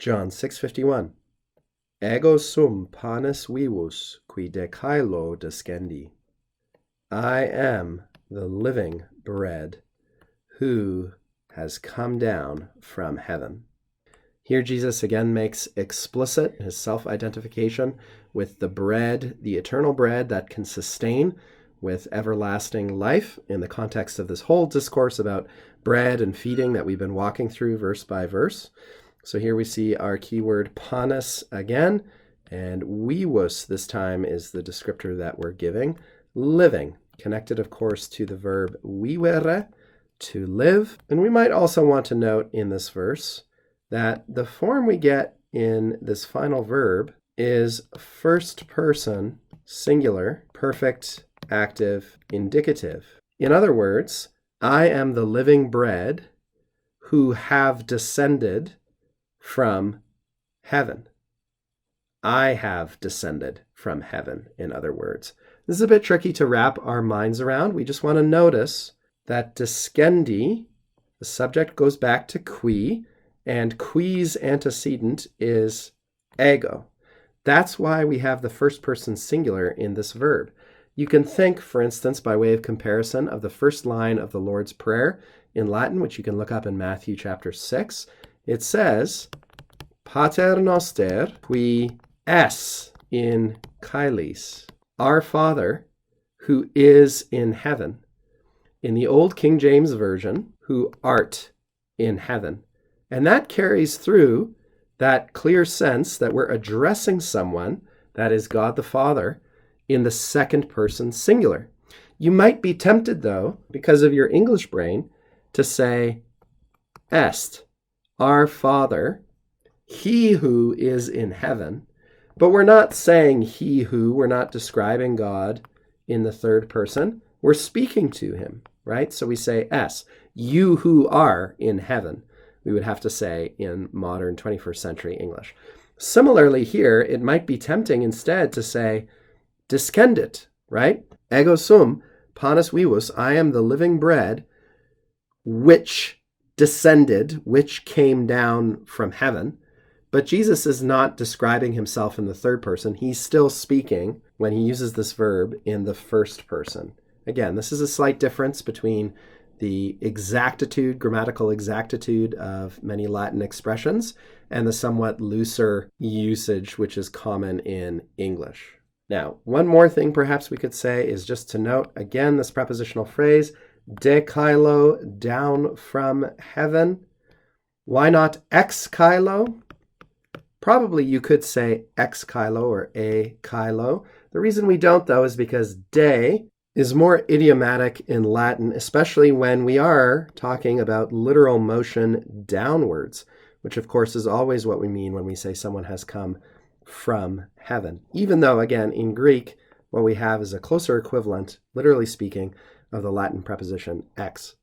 John 6:51. Ego sum panis vivus qui de caelo descendi. I am the living bread who has come down from heaven. Here Jesus again makes explicit his self-identification with the bread, the eternal bread that can sustain with everlasting life in the context of this whole discourse about bread and feeding that we've been walking through verse by verse. So here we see our keyword panis again, and vivus this time is the descriptor that we're giving, living, connected of course to the verb vivere, to live. And we might also want to note in this verse that the form we get in this final verb is first person, singular, perfect, active, indicative. In other words, I am the living bread who have descended from heaven. I have descended from heaven, in other words. This is a bit tricky to wrap our minds around. We just want to notice that descendi, the subject goes back to qui, and qui's antecedent is ego. That's why we have the first person singular in this verb. You can think, for instance, by way of comparison, of the first line of the Lord's Prayer in Latin, which you can look up in Matthew chapter 6. It says, Pater noster qui es in caelis, our Father who is in heaven. In the Old King James Version, who art in heaven. And that carries through that clear sense that we're addressing someone, that is God the Father, in the second person singular. You might be tempted, though, because of your English brain, to say, est, our Father, he who is in heaven. But we're not saying he who, we're not describing God in the third person. We're speaking to him, right? So we say es, you who are in heaven. We would have to say in modern 21st century English. Similarly here, it might be tempting instead to say descendit, right? Ego sum panis vivus, I am the living bread which descended, which came down from heaven. But Jesus is not describing himself in the third person. He's still speaking when he uses this verb in the first person. Again, this is a slight difference between the exactitude, grammatical exactitude of many Latin expressions and the somewhat looser usage which is common in English. Now, one more thing perhaps we could say is just to note again this prepositional phrase, de caelo, down from heaven. Why not ex caelo? Probably you could say ex caelo or a caelo. The reason we don't, though, is because de is more idiomatic in Latin, especially when we are talking about literal motion downwards, which of course is always what we mean when we say someone has come from heaven. Even though, again, in Greek, what we have is a closer equivalent, literally speaking, of the Latin preposition ex